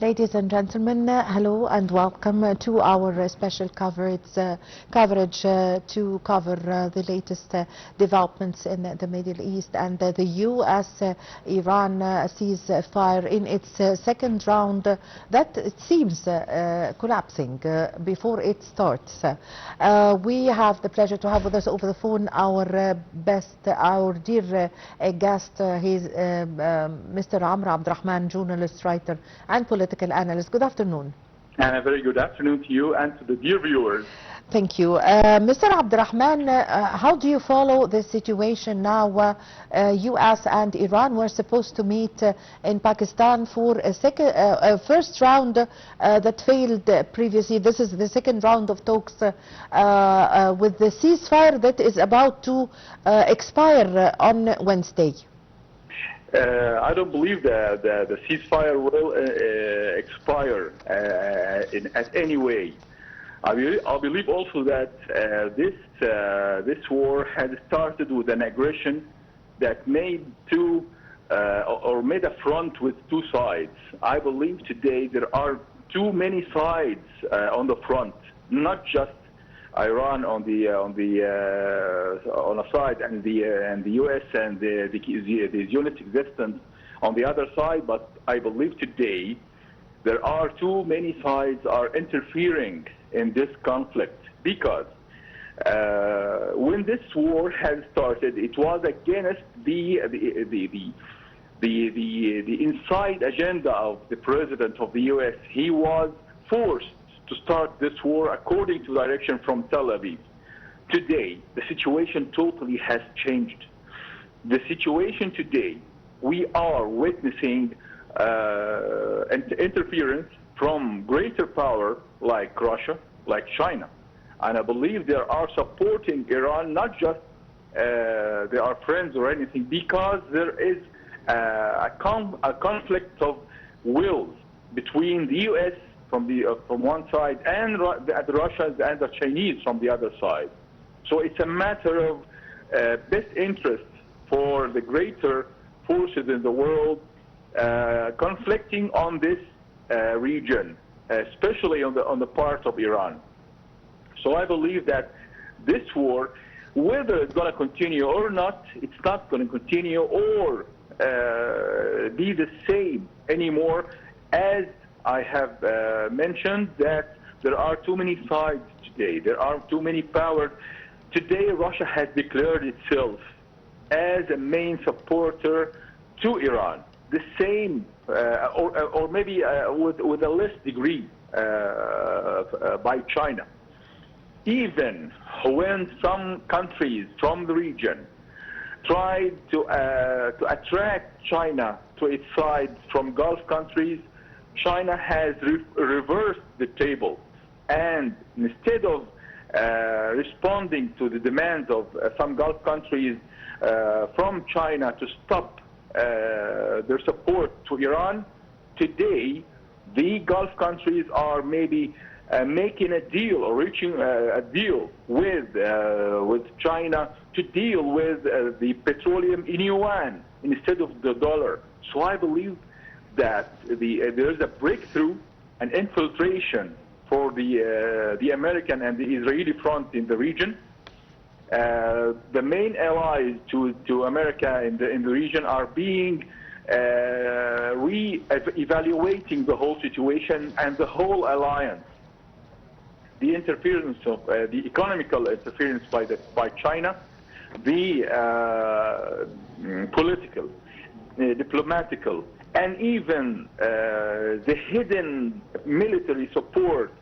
Ladies and gentlemen, hello and welcome to our special coverage to cover the latest developments in the Middle East and the U.S.-Iran ceasefire in its second round that it seems collapsing before it starts. We have the pleasure to have with us over the phone our dear guest. He's Mr. Rahman, journalist, writer and political analyst. Good afternoon. And a very good afternoon to you and to the dear viewers. Thank you. Mr. Rahman, how do you follow the situation now? U.S. and Iran were supposed to meet in Pakistan for a first round that failed previously. This is the second round of talks with the ceasefire that is about to expire on Wednesday. I don't believe that the ceasefire will expire in any way. I believe also that this war had started with an aggression that made made a front with two sides. I believe today there are too many sides on the front, not just Iran on a side and the U.S. and the unit existence on the other side, but I believe today there are too many sides are interfering in this conflict, because when this war has started, it was against the inside agenda of the president of the U.S. He was forced to start this war according to direction from Tel Aviv. Today, the situation totally has changed. The situation today, we are witnessing interference from greater power like Russia, like China. And I believe they are supporting Iran, not just they are friends or anything, because there is a conflict of wills between the U.S. from one side and the Russians and the Chinese from the other side. So it's a matter of best interest for the greater forces in the world conflicting on this region, especially on the part of Iran. So I believe that this war, whether it's going to continue or not, it's not going to continue or be the same anymore, as I have mentioned that there are too many sides today. There are too many powers. Today, Russia has declared itself as a main supporter to Iran. The same, or maybe with a less degree by China. Even when some countries from the region tried to attract China to its side from Gulf countries, China has reversed the table, and instead of responding to the demands of some Gulf countries from China to stop their support to Iran, today the Gulf countries are maybe making a deal or reaching a deal with China to deal with the petroleum in yuan instead of the dollar. So I believe that there is a breakthrough and infiltration for the American and the Israeli front in the region. The main allies to America in the region are being re-evaluating the whole situation and the whole alliance. The interference of the economical interference by China, the political, diplomatical, and even the hidden military support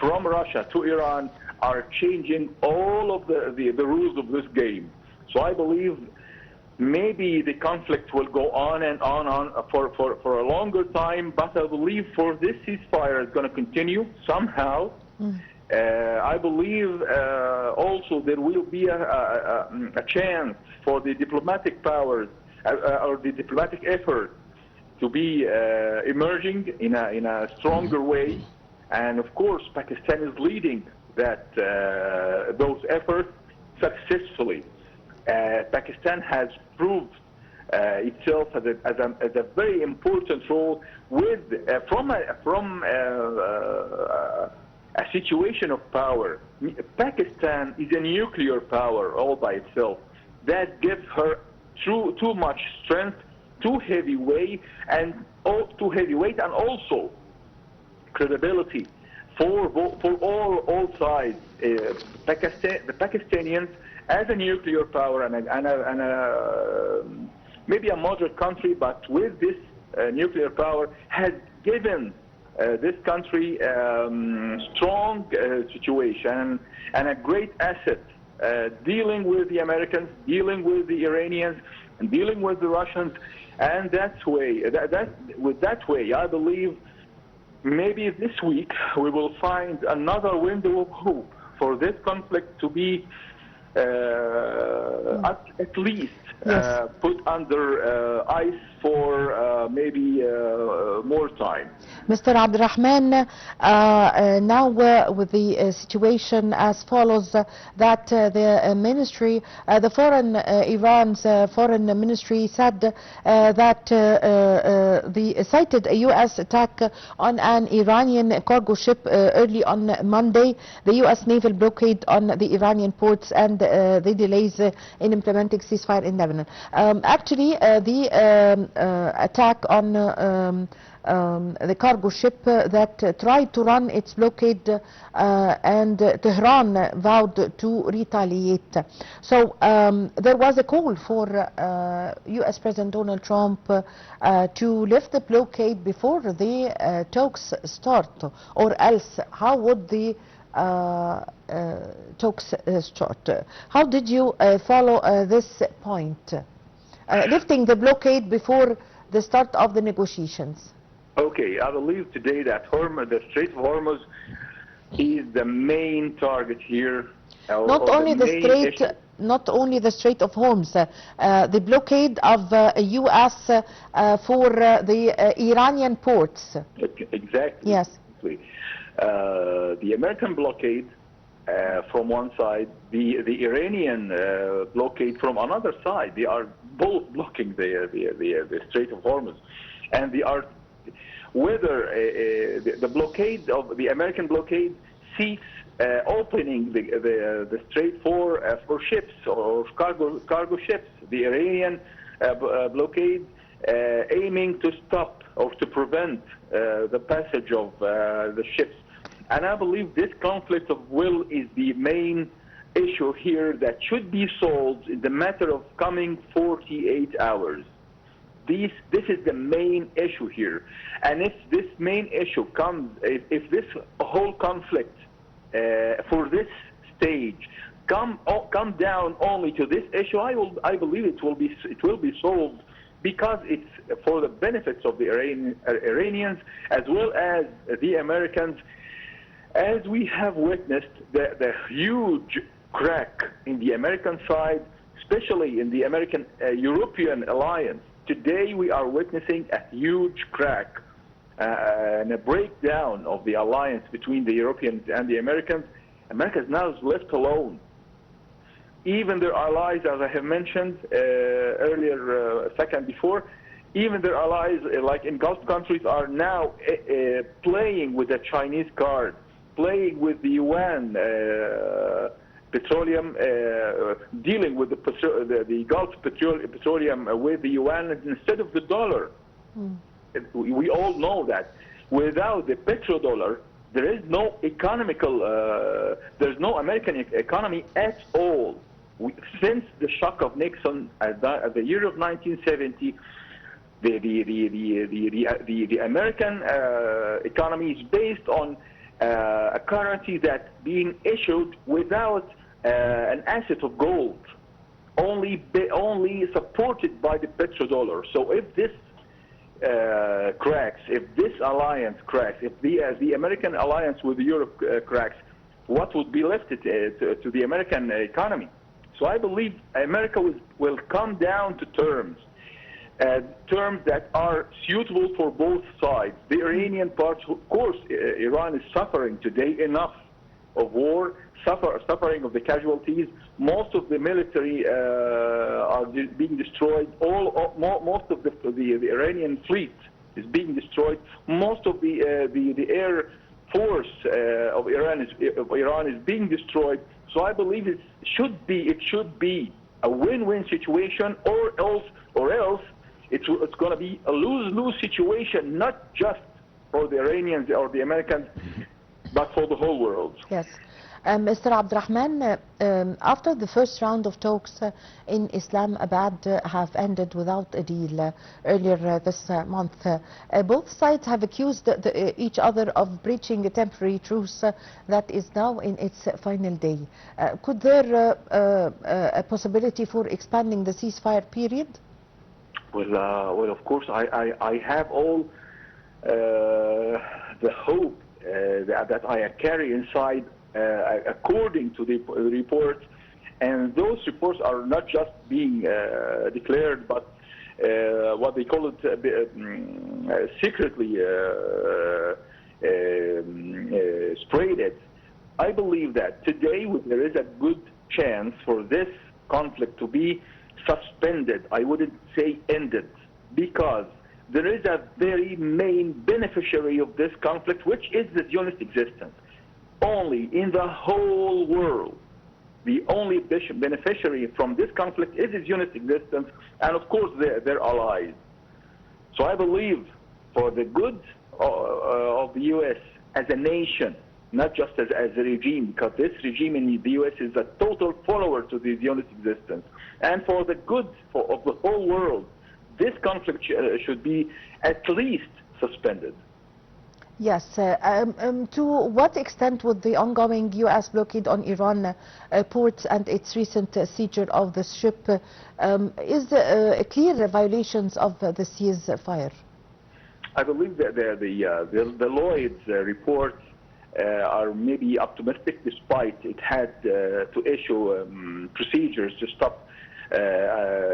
from Russia to Iran are changing all of the rules of this game. So I believe maybe the conflict will go on and on for a longer time, but I believe for this ceasefire is going to continue somehow. I believe also there will be a chance for the diplomatic powers or the diplomatic effort to be emerging in a stronger way, and of course Pakistan is leading those efforts successfully. Pakistan has proved itself as a very important role with from a situation of power. Pakistan is a nuclear power all by itself. That gives her too much strength, too heavyweight, and also credibility for all sides. The Pakistanians, as a nuclear power and maybe a moderate country, but with this nuclear power, has given this country strong situation and a great asset dealing with the Americans, dealing with the Iranians, and dealing with the Russians. And with that way, I believe maybe this week we will find another window of hope for this conflict to be at least put under ice for maybe more time. Mr. Abdel, now with the situation as follows, that the ministry, Iran's foreign ministry said that they cited a U.S. attack on an Iranian cargo ship early on Monday, the U.S. naval blockade on the Iranian ports, and the delays in implementing ceasefire in Lebanon. Actually, the attack on the cargo ship that tried to run its blockade and Tehran vowed to retaliate. So there was a call for U.S. President Donald Trump to lift the blockade before the talks start, or else how would the talks start? How did you follow this point? Lifting the blockade before the start of the negotiations. Okay, I believe today that the Strait of Hormuz is the main target here. Not only the Strait of Hormuz, the blockade of U.S. for the Iranian ports. Exactly. Yes. The American blockade from one side, the Iranian blockade from another side. They are both blocking the Strait of Hormuz, and they are whether the blockade of the American blockade seeks opening the strait for ships or cargo ships. The Iranian blockade aiming to stop or to prevent the passage of the ships. And I believe this conflict of will is the main issue here that should be solved in the matter of coming 48 hours. This is the main issue here. And if this main issue comes, if this whole conflict for this stage come down only to this issue, I believe it will be solved, because it's for the benefits of the Iranians as well as the Americans. As we have witnessed the huge crack in the American side, especially in the American-European alliance. Today we are witnessing a huge crack and a breakdown of the alliance between the Europeans and the Americans. America is now left alone. Even their allies, as I have mentioned earlier, a second before, even their allies, like in Gulf countries, are now playing with the Chinese card, playing with the yuan petroleum, dealing with the Gulf petroleum with the yuan instead of the dollar. We all know that without the petrodollar, there is no there's no American economy at all. Since the shock of Nixon at the year of 1970, the American economy is based on a currency that's being issued without an asset of gold, only supported by the petrodollar. So if this cracks, if this alliance cracks, if the American alliance with Europe cracks, what would be left to the American economy? So I believe America will come down to terms that are suitable for both sides. The Iranian part, of course, Iran is suffering today enough of war, suffering of the casualties. Most of the military are being destroyed. Most of the Iranian fleet is being destroyed. Most of the air force of Iran is being destroyed. So I believe it should be a win-win situation, or else it's going to be a lose-lose situation, not just for the Iranians or the Americans, but for the whole world. Yes. Mr. Abdurrahman, after the first round of talks in Islamabad have ended without a deal earlier this month, both sides have accused each other of breaching a temporary truce that is now in its final day. Could there a possibility for expanding the ceasefire period? Well, of course, I have all the hope that I carry inside, according to the reports, and those reports are not just being declared, but what they call it secretly spreaded. I believe that today there is a good chance for this conflict to be suspended. I wouldn't say ended, because there is a very main beneficiary of this conflict, which is the Zionist existence. Only in the whole world, the only beneficiary from this conflict is the Zionist existence, and of course their allies. So I believe for the good of the U.S. as a nation, not just as a regime, because this regime in the U.S. is a total follower to the Zionist existence, and for the good of the whole world, this conflict should be at least suspended. Yes. To what extent would the ongoing U.S. blockade on Iran ports and its recent seizure of the ship is clear violations of the ceasefire? I believe that the Lloyd's reports are maybe optimistic, despite it had to issue procedures to stop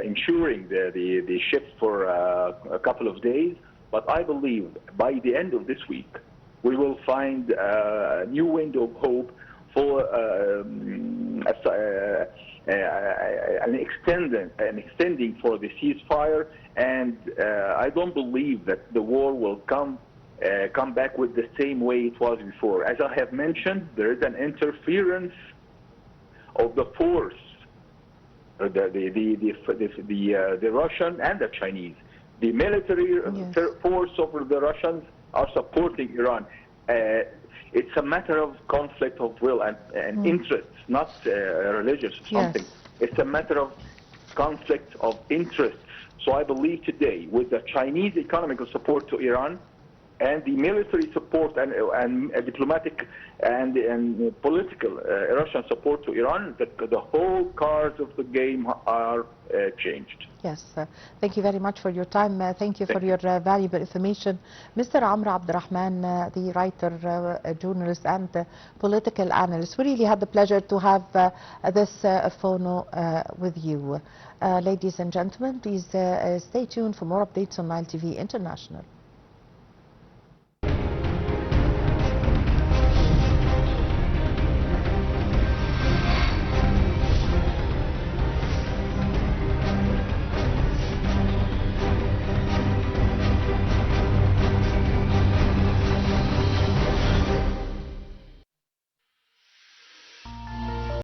insuring the ships for a couple of days. But I believe by the end of this week, we will find a new window of hope for an extending for the ceasefire, and I don't believe that the war will come back with the same way it was before. As I have mentioned, there is an interference of the force, the Russian and the Chinese. The military force of the Russians are supporting Iran. It's a matter of conflict of will and interests, not religious or something. It's a matter of conflict of interests. So I believe today, with the Chinese economic support to Iran, and the military support and diplomatic and political Russian support to Iran, that the whole cards of the game are changed. Yes, thank you very much for your time. Thank you for your valuable information. Mr. Abdel, the writer, journalist, and political analyst. We really had the pleasure to have this phono with you. Ladies and gentlemen, please stay tuned for more updates on Nile TV International.